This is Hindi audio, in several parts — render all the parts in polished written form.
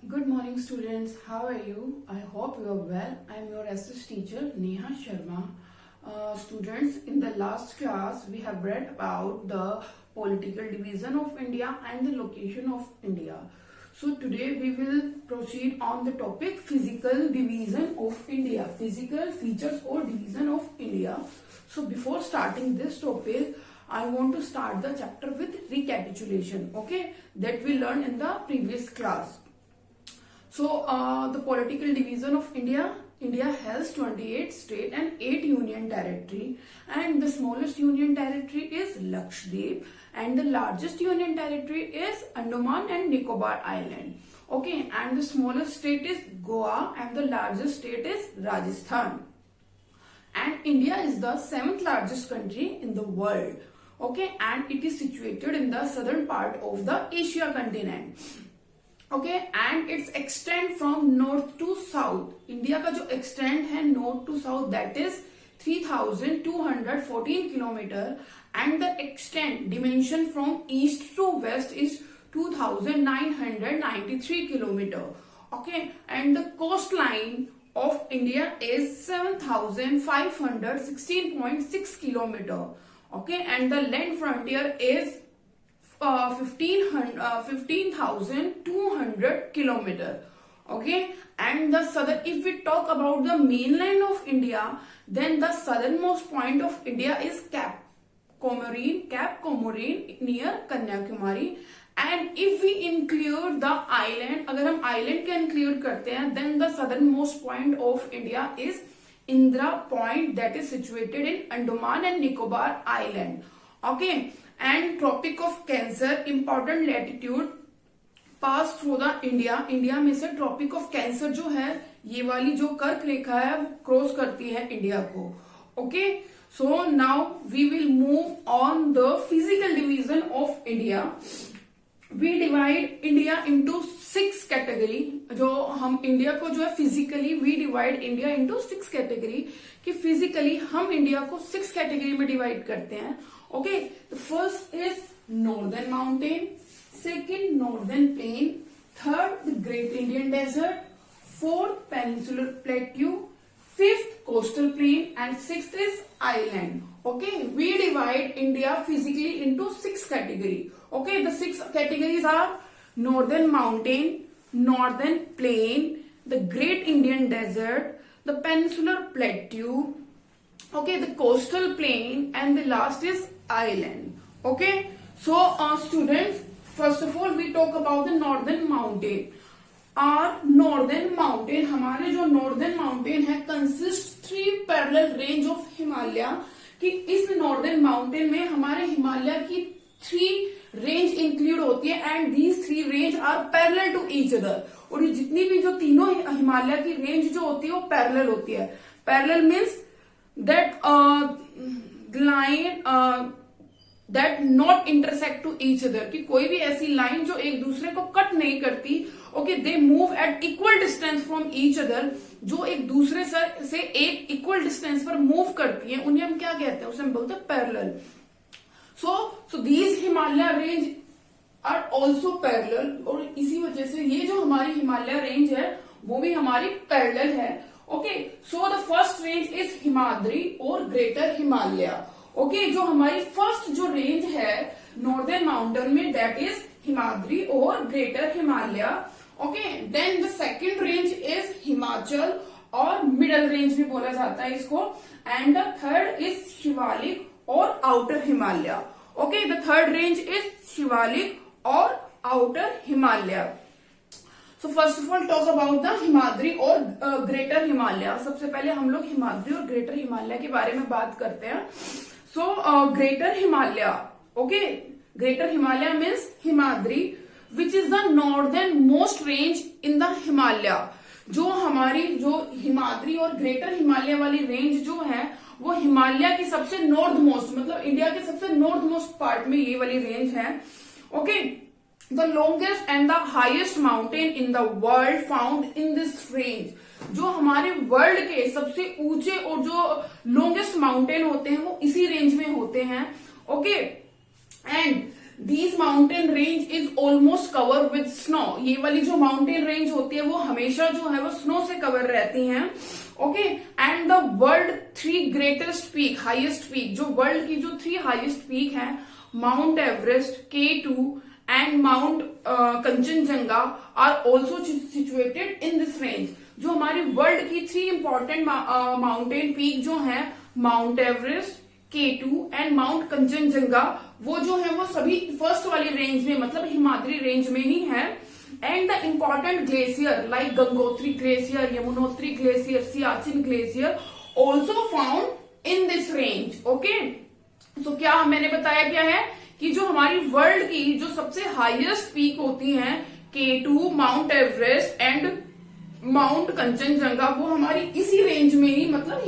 Good morning, students. How are you? I hope you are well. I am your SS teacher Neha Sharma. Students, in the last class, we have read about the political division of India and the location of India. So today we will proceed on the topic physical division of India, physical features or division of India. So before starting this topic, I want to start the chapter with recapitulation, okay, that we learned in the previous class. So the political division of India has 28 state and 8 union territory, and the smallest union territory is Lakshadweep and the largest union territory is Andaman and Nicobar Island. Okay, and the smallest state is Goa and the largest state is Rajasthan. And India is the 7th largest country in the world. Okay, and it is situated in the southern part of the Asia continent. Okay, and its extent from north to south. India का जो extent है north to south, that is 3,214 kilometer, and the extent dimension from east to west is 2,993 kilometer. Okay, and the coastline of India is 7,516.6 kilometer. Okay, and the land frontier is 15,200 kilometer. Okay, and the southern, if we talk about the mainland of India, then the southernmost point of India is Cap Comorin near Kanyakumari. And if we include the island, अगर हम island के include करते हैं, then the southernmost point of India is Indra Point, that is situated in Andaman and Nicobar Island. Okay, and Tropic of Cancer, important latitude pass through the India में से ट्रॉपिक ऑफ कैंसर जो है, ये वाली जो कर्क रेखा है, वो क्रॉस करती है इंडिया को. Okay, so now we will move on the physical division of India. We divide India into 6 category. जो हम इंडिया को जो है physically, we divide India into 6 category, कि फिजिकली हम इंडिया को 6 कैटेगरी में डिवाइड करते हैं. Okay, the first is northern mountain, second northern plain, third the great Indian desert, fourth peninsular plateau, fifth coastal plain, and sixth is island. Okay, we divide India physically into 6 categories. Okay, the 6 categories are northern mountain, northern plain, the great Indian desert, the peninsular plateau, okay, the coastal plain, and the last is island. Okay, so students, first of all we talk about the northern mountain. Our northern mountain, हमारे जो northern mountain है, consist 3 parallel range of Himalaya. कि इस northern mountain में हमारे हिमालय की 3 range include होती है, and these 3 range are parallel to each other. और ये जितनी भी जो तीनों हिमालय की range जो होती है वो parallel होती है. Parallel means that line that not intersect to each other, कि कोई भी ऐसी लाइन जो एक दूसरे को कट नहीं करती. Okay, they move at equal distance from each other, जो एक दूसरे से एक इक्वल डिस्टेंस पर मूव करती हैं, उन्हें हम क्या कहते हैं, उसे हम बोलते हैं parallel. So these Himalaya range are also parallel, और इसी वजह से ये जो हमारी हिमालय रेंज है वो भी हमारी पैरेलल है. Okay, so the first range is Himadri और ग्रेटर हिमालय. ओके, जो हमारी फर्स्ट जो रेंज है नॉर्दर्न माउंटेन में, दैट इज हिमाद्री और greater Himalaya. Okay, then the second range is Himachal और मिडल रेंज भी बोला जाता है इसको, and the third is Shivalik और outer Himalaya. Okay, the third range is Shivalik और outer Himalaya. So first of all talk about the Himadri और ग्रेटर हिमालय. सबसे पहले हम लोग हिमाद्री और ग्रेटर हिमालय के बारे में बात करते हैं. So greater Himalaya, okay, greater Himalaya means Himadri, which is the northernmost range in the Himalaya. जो हमारी जो हिमाद्री और ग्रेटर हिमालय वाली रेंज जो है वो हिमालय की सबसे नॉर्थ मोस्ट, मतलब इंडिया के सबसे नॉर्थ मोस्ट पार्ट में ये वाली रेंज है. Okay, the longest and the highest mountain in the world found in this range. जो हमारे वर्ल्ड के सबसे ऊंचे और जो लॉन्गेस्ट माउंटेन होते हैं वो इसी रेंज में होते हैं. Okay, and These mountain range is almost covered with snow. ये वाली जो माउंटेन रेंज होती है वो हमेशा जो है वो स्नो से कवर रहती हैं. Okay, and the world 3 greatest peak, highest peak, जो वर्ल्ड की जो 3 हाईएस्ट पीक हैं, Mount Everest, K2 and Mount Kanchenjunga are also situated in this range. जो हमारी वर्ल्ड की 3 इंपॉर्टेंट माउंटेन पीक जो हैं, Mount Everest, K2 and Mount Kanchenjunga, वो जो है वो सभी फर्स्ट वाली रेंज में, मतलब हिमाद्री रेंज में ही है. And the important glacier like Gangotri glacier, Yamunotri glacier, Siachen glacier also found in this range. Okay, तो क्या मैंने बताया क्या है कि जो हमारी वर्ल्ड की जो सबसे हाईएस्ट पीक होती हैं, K2, mount Everest and Mount Kanchenjunga, वो हमारी इसी रेंज में ही, मतलब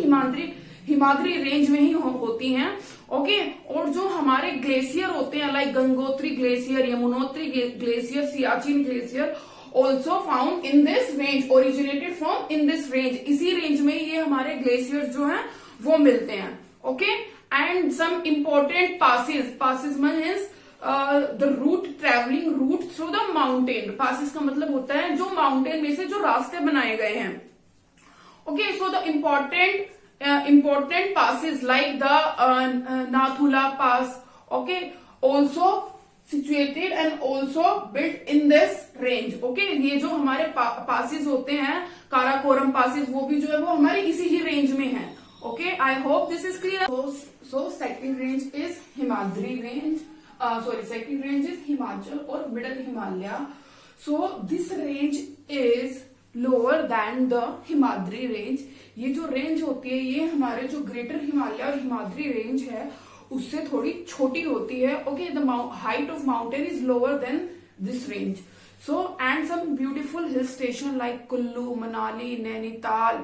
हिमाद्री रेंज में ही होती हैं. ओके, और जो हमारे ग्लेशियर होते हैं like Gangotri glacier, Yamunotri glacier, Siachen glacier also found in this range, originated from in this range. इसी रेंज में ये हमारे ग्लेशियर जो हैं वो मिलते हैं. Okay, and some important passes means the route, travelling route through the mountain. Passes का मतलब होता है जो माउंटेन में से जो रास्ते बनाए गए हैं. Okay, so the important passes like the Nathula Pass, okay, also situated and also built in this range. Okay, ये जो हमारे passes होते हैं, काराकोरम passes, वो भी जो है वो हमारी इसी ही रेंज में है. Okay, I hope this is clear. So second range is Himadri range. Second range is Himachal or Middle Himalaya. So this range is lower than the Himadri range. ये जो रेंज होती है ये हमारे जो ग्रेटर हिमालय और हिमाद्री रेंज है उससे थोड़ी छोटी होती है. Okay, the height of mountain is lower than this range. So and some beautiful hill station like Kullu, Manali, Nainital,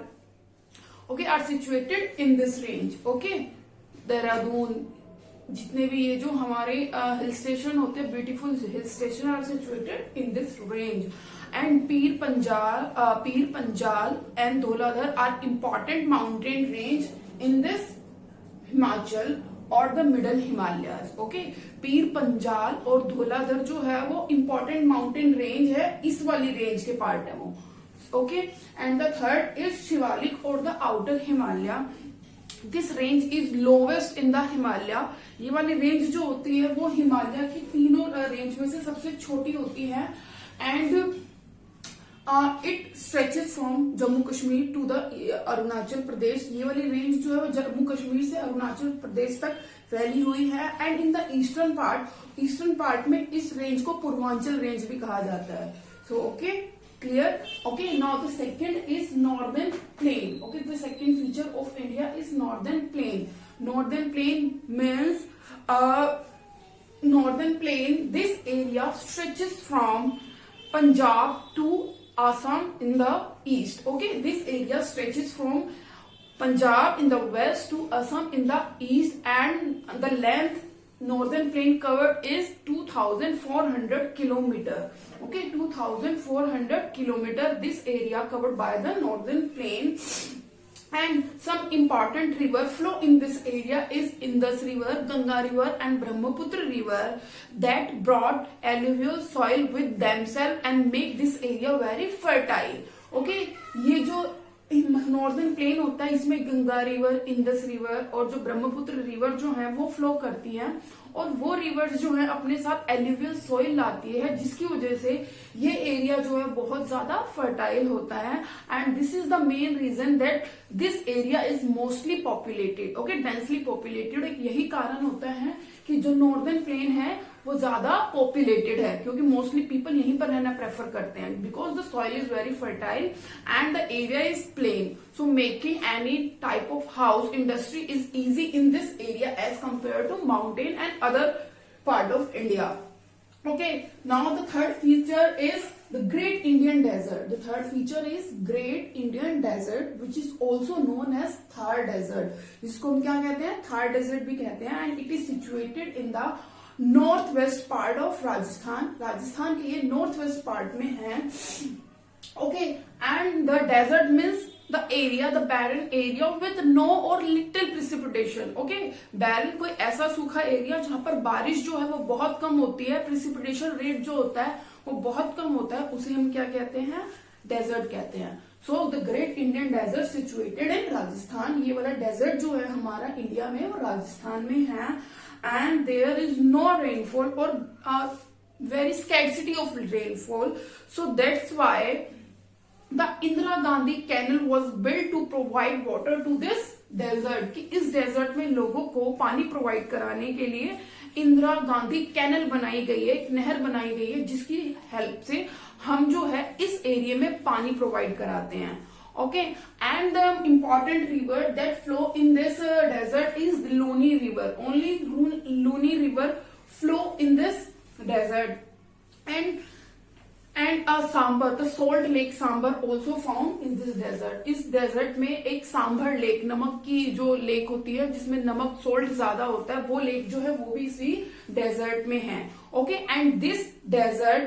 okay, are situated in this range. Okay, Dehradun, जितने भी ये जो हमारे हिल स्टेशन होते हैं, beautiful hill station are situated in this range. And Pir Panjal and Dhauladhar are important mountain range in this Himachal और the middle Himalayas. Okay, Pir Panjal और धौलाधर जो है वो इम्पॉर्टेंट माउंटेन रेंज है, इस वाली रेंज के पार्ट है वो. Okay, and the third is Shivalik और the outer Himalaya. This range is lowest in the Himalaya. ये वाली रेंज जो होती है वो हिमालय की तीनों रेंज में से सबसे छोटी होती है. And it stretches from Jammu Kashmir to the Arunachal Pradesh. ये वाली रेंज जो है वो जम्मू कश्मीर से अरुणाचल प्रदेश तक फैली हुई है. And in the eastern part में इस रेंज को पूर्वांचल रेंज भी कहा जाता है. So okay, clear. Okay, now the second is northern plain. Okay, the second feature of India is northern plain. Northern plain means northern plain, this area stretches from Punjab to Assam in the east. Okay, this area stretches from Punjab in the west to Assam in the east, and the length northern plain covered is 2400 kilometer. Okay, 2400 kilometer this area covered by the northern plain. And some important river flow in this area is Indus River, Ganga River and Brahmaputra River that brought alluvial soil with themselves and make this area very fertile. Okay, ये जो नॉर्दर्न प्लेन होता है इसमें गंगा रिवर, इंडस रिवर और जो ब्रह्मपुत्र रिवर जो है वो फ्लो करती है, और वो रिवर्स जो है अपने साथ एल्यूवियल सॉइल लाती है, जिसकी वजह से ये एरिया जो है बहुत ज्यादा फर्टाइल होता है. And this is the main region that this area is mostly populated. Okay, densely populated. एक यही कारण होता है कि जो नॉर्दर्न प्लेन है वो ज्यादा पॉपुलेटेड है, क्योंकि मोस्टली पीपल यहीं पर रहना प्रेफर करते हैं, because the soil is very fertile and the area is plain. So making any type of house industry is easy in this area as compare to mountain and other part of India. Okay, now the third feature is the Great Indian Desert. The third feature is Great Indian Desert, which is also known as Thar Desert. जिसको हम क्या कहते हैं? Thar Desert भी कहते हैं, and it is situated in the north west part of Rajasthan. Rajasthan के ये नॉर्थ वेस्ट पार्ट में है. Okay, and the desert means the area, the barren area with no or little precipitation. Okay, barren कोई ऐसा सूखा एरिया जहां पर बारिश जो है वो बहुत कम होती है, प्रिसिपिटेशन रेट जो होता है वो बहुत कम होता है, उसे हम क्या कहते हैं, डेजर्ट कहते हैं. So the great Indian desert situated in Rajasthan, ये वाला डेजर्ट जो है हमारा इंडिया में वो राजस्थान में है. And there is no rainfall और very scarcity of rainfall, so that's why the Indira Gandhi Canal was built to provide water to this desert. कि इस डेजर्ट में लोगों को पानी प्रोवाइड कराने के लिए इंदिरा गांधी कैनल बनाई गई है, एक नहर बनाई गई है जिसकी हेल्प से हम जो है इस एरिया में पानी प्रोवाइड कराते हैं. Okay, and the important river that flow in this desert is Luni River. Only Luni River flow in this desert. And Sambhar, the salt lake Sambhar also found in this desert. इस डेजर्ट में एक सांभर लेक, नमक की जो लेक होती है जिसमें नमक सोल्ट ज्यादा होता है, वो लेक जो है वो भी इसी डेजर्ट में है. Okay, and this desert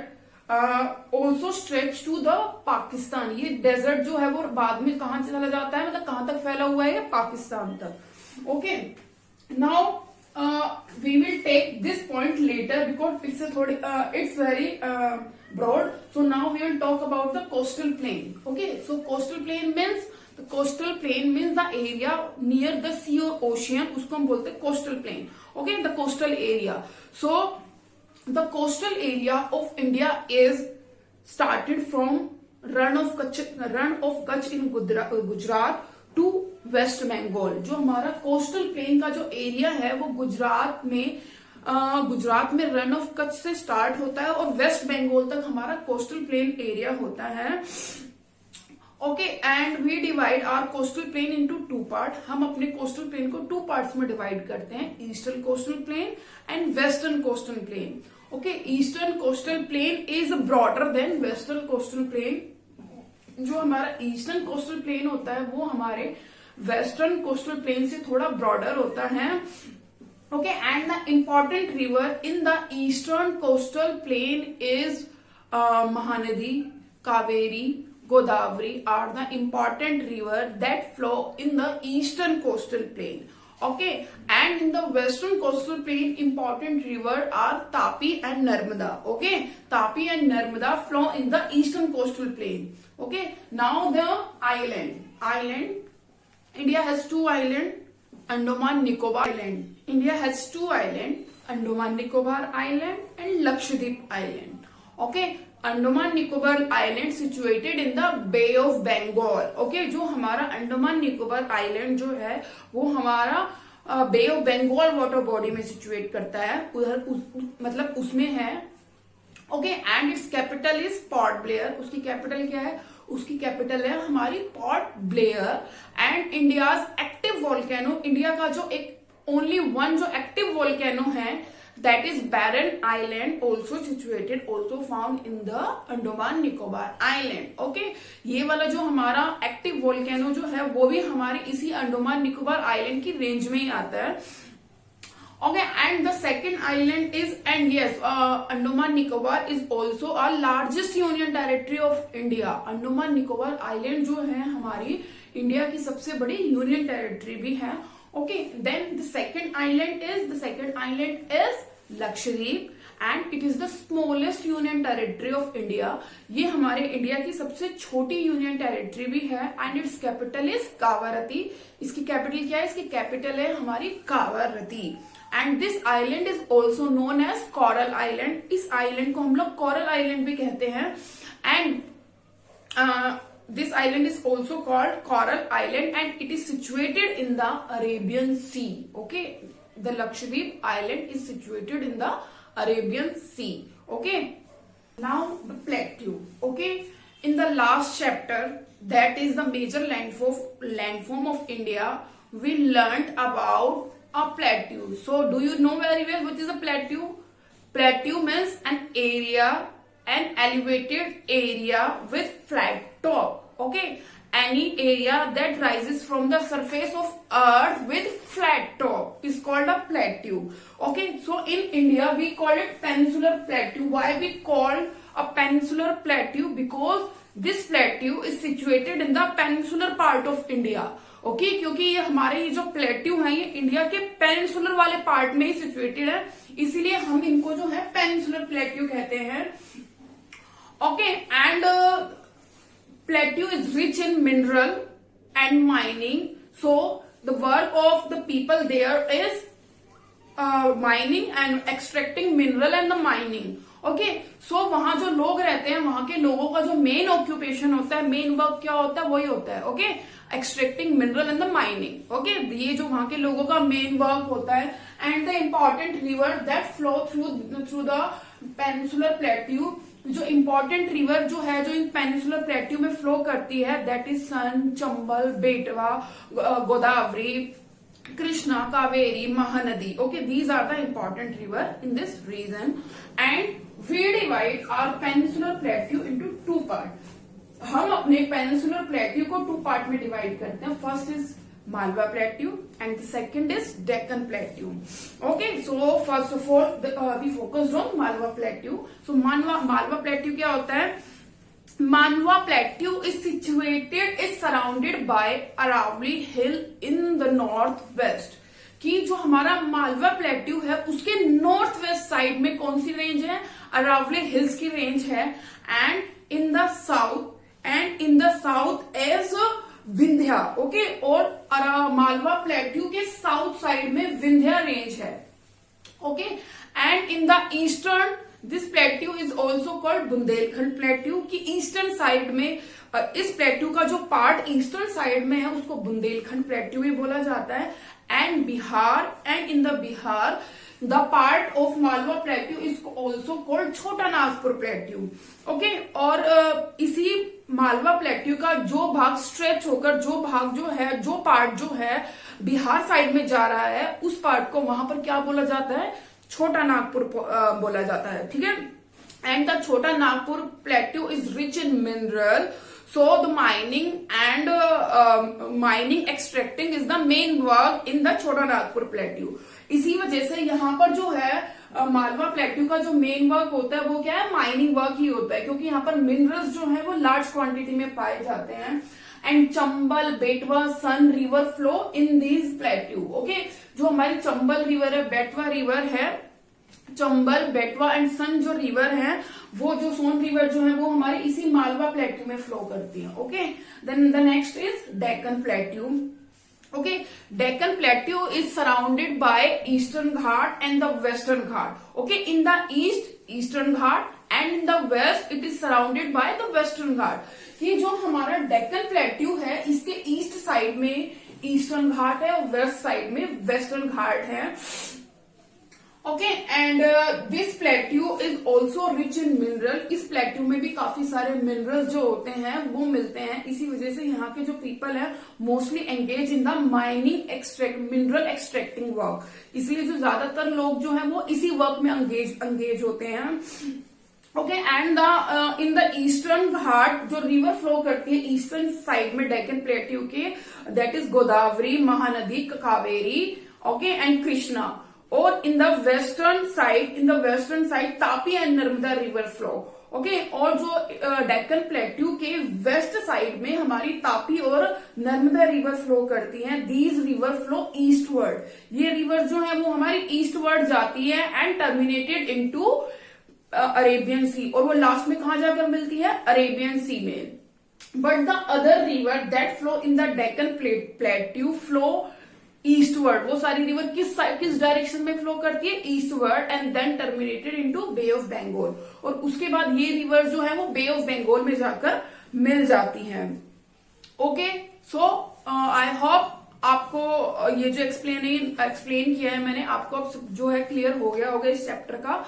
also stretch to the Pakistan. ये डेजर्ट जो है वो बाद में कहां चला जाता है, मतलब कहां तक फैला हुआ है, पाकिस्तान तक. Okay, now we will take this point later because it's very broad. So now we will talk about the coastal plain. Okay, so coastal plain means the area near the sea or ocean, उसको हम बोलते हैं coastal plain. Okay, the coastal area. So the coastal area of India is started from Run of Kutch in Gujarat to West Bengal. जो हमारा कोस्टल प्लेन का जो एरिया है वो गुजरात में रन ऑफ कच्छ से स्टार्ट होता है और वेस्ट बंगाल तक हमारा कोस्टल प्लेन एरिया होता है. Okay, and we divide our coastal plain into 2 part. हम अपने कोस्टल प्लेन को 2 पार्ट्स में डिवाइड करते हैं, eastern coastal plane and western coastal plain. Okay, eastern coastal plain is broader then western coastal plain. जो हमारा ईस्टर्न कोस्टल प्लेन होता है वो हमारे वेस्टर्न कोस्टल प्लेन से थोड़ा ब्रॉडर होता है. Okay, and the important river in the eastern coastal plain is Mahanadi, Kaveri, Godavari are the important river that flow in the eastern coastal plain. Okay, and in the western coastal plain important river are Tapi and Narmada. Okay, Tapi and Narmada flow in the eastern coastal plain. Okay, now the island. India has 2 island, Andaman Nicobar Island. India has 2 island, Andaman Nicobar Island and Lakshadweep Island. Okay, Andaman Nicobar island situated in the bay of Bengal. Okay, जो हमारा अंडमान निकोबार आइलैंड जो है वो हमारा bay of Bengal water body में सिचुएट करता है, उधर मतलब उसमें है. Okay, and its capital is Port Blair. उसकी कैपिटल क्या है, उसकी कैपिटल है हमारी Port Blair. And India's active volcano, India का जो एक ओनली वन जो एक्टिव वोल्केनो है that is barren island also situated, also found in the Andaman Nicobar Island. Okay, ये वाला जो हमारा एक्टिव वोल्केनो जो है वो भी हमारे इसी अंडमान निकोबार आइलैंड की रेंज में ही आता है. Okay, and the second island is, and yes, Andaman Nicobar is also our largest union territory of India. Andaman Nicobar island जो है हमारी इंडिया की सबसे बड़ी यूनियन टेरिटरी भी है. Okay, then the second island is Lakshadweep and it is the smallest union territory of India. ये हमारे इंडिया की सबसे छोटी यूनियन टेरिटरी भी है and its capital is Kavaratti. इसकी कैपिटल क्या है, इसकी कैपिटल है हमारी Kavaratti. And this island is also known as Coral Island. इस आइलैंड को हम लोग कोरल आइलैंड भी कहते हैं. And this island is also called Coral Island and it is situated in the Arabian Sea. Okay, the Lakshadweep Island is situated in the Arabian Sea. Okay, now the plateau. Okay, in the last chapter, that is the major landform of India, we learned about a plateau. So do you know very well what is a plateau? Plateau means an elevated area with flat top. Okay, any area that rises from the surface of earth with flat top is called a plateau. Okay, so in India we call it peninsular plateau. Why we call a peninsular plateau because this plateau is situated in the peninsular part of India. Okay क्योंकि ये हमारे ये जो प्लेट्यू है ये इंडिया के पेनिनसुलर वाले पार्ट में ही सिचुएटेड है, इसीलिए हम इनको जो है पेनिनसुलर प्लेट्यू कहते हैं. Okay and plateau is rich in mineral and mining, so the work of the people there is mining and extracting mineral and the mining. Okay so वहां जो लोग रहते हैं वहां के लोगों का जो मेन ऑक्यूपेशन होता है, मेन वर्क क्या होता है, वही होता है okay extracting mineral and the mining. Okay ये जो वहां के लोगों का मेन वर्क होता है. And the important river that flow through the peninsular plateau, जो इम्पोर्टेंट रिवर जो है जो इन पेनिनसुलर प्लेट्यू में फ्लो करती है दैट इज सन, चंबल, बेटवा, Godavari, Krishna, Kaveri, Mahanadi. Okay, these are the important river in this region, and we divide our peninsular plateau into two parts. हम अपने पेनिनसुलर प्लेट्यू को टू पार्ट में डिवाइड करते हैं. First is Malwa plateau and the second is Deccan plateau. Okay so first of all we focused on Malwa plateau. So Malwa plateau क्या होता है? Malwa Plateau is surrounded by Aravalli Hill in the northwest. कि जो हमारा मालवा प्लेट्यू है उसके नॉर्थ वेस्ट साइड में कौन सी रेंज है? अरावली हिल्स की रेंज है. And in the south edge Vindhya. Okay और मालवा प्लेट्यू के साउथ साइड में विंध्या रेंज है. Okay and in the eastern this plateau is also called Bundelkhand plateau. की ईस्टर्न साइड में इस प्लेट्यू का जो पार्ट ईस्टर्न साइड में है उसको बुंदेलखंड प्लेट्यू भी बोला जाता है. And Bihar and in the Bihar the part of Malwa plateau is also called छोटा नागपुर प्लेट्यू. ओके और इसी मालवा प्लेट्यू का जो भाग स्ट्रेच होकर जो पार्ट जो है बिहार साइड में जा रहा है उस पार्ट को वहां पर क्या बोला जाता है? छोटा नागपुर बोला जाता है. ठीक है. एंड द छोटा Nagpur plateau is rich in mineral, so the mining extracting is the main work in the छोटा नागपुर प्लेट्यू. इसी वजह से यहाँ पर जो है मालवा प्लेट्यू का जो मेन वर्क होता है वो क्या है? माइनिंग वर्क ही होता है, क्योंकि यहाँ पर मिनरल्स जो है वो लार्ज क्वांटिटी में पाए जाते हैं. And Chambal, Betwa, Son river flow in these plateau. Okay जो हमारी चंबल रिवर है, बेटवा रिवर है, चंबल, बेटवा एंड सन जो रिवर है वो जो सोन रिवर जो है वो हमारे इसी मालवा प्लेट्यू में फ्लो करती है. Okay then the next is Deccan plateau. Okay, Deccan Plateau is surrounded by Eastern Ghat and the Western Ghat. Okay, in the east, Eastern Ghat and in the west, it is surrounded by the Western Ghat. ये जो हमारा डेक्कन प्लेट्यू है इसके ईस्ट साइड में ईस्टर्न घाट है और वेस्ट साइड में वेस्टर्न घाट है. Okay and this plateau is also rich in mineral. इस प्लेट्यू में भी काफी सारे मिनरल्स जो होते हैं वो मिलते हैं. इसी वजह से यहाँ के जो पीपल है mostly engage in the mining mineral extracting work. इसलिए जो ज्यादातर लोग जो है वो इसी वर्क में एंगेज होते हैं. Okay and in the eastern Ghat जो रिवर फ्लो करती है ईस्टर्न साइड में डेक्कन प्लेट्यू के, that is Godavari, Mahanadi, Kaveri, okay and Krishna. और in the western side Tapi and Narmada river flow. Okay और जो डेक्कन प्लेट्यू के वेस्ट साइड में हमारी तापी और नर्मदा रिवर फ्लो करती हैं. These river flow eastward. ये रिवर जो है वो हमारी ईस्टवर्ड जाती है एंड टर्मिनेटेड इनटू अरेबियन सी. और वो लास्ट में कहा जाकर मिलती है? अरेबियन सी में. But the other river that flow in the Deccan plateau flow eastward. वो सारी रिवर किस डायरेक्शन में फ्लो करती है? Eastward and then terminated into bay of Bengal. और उसके बाद ये रिवर जो है वो बे ऑफ बंगाल में जाकर मिल जाती हैं. ओके सो आई होप आपको ये जो एक्सप्लेन किया है मैंने आपको अब जो है क्लियर हो गया होगा इस चैप्टर का.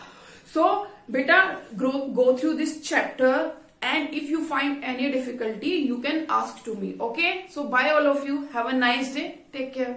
सो बेटा go through this chapter and if you find any difficulty you can ask to me. Okay, so bye all of you, have a nice day, take care.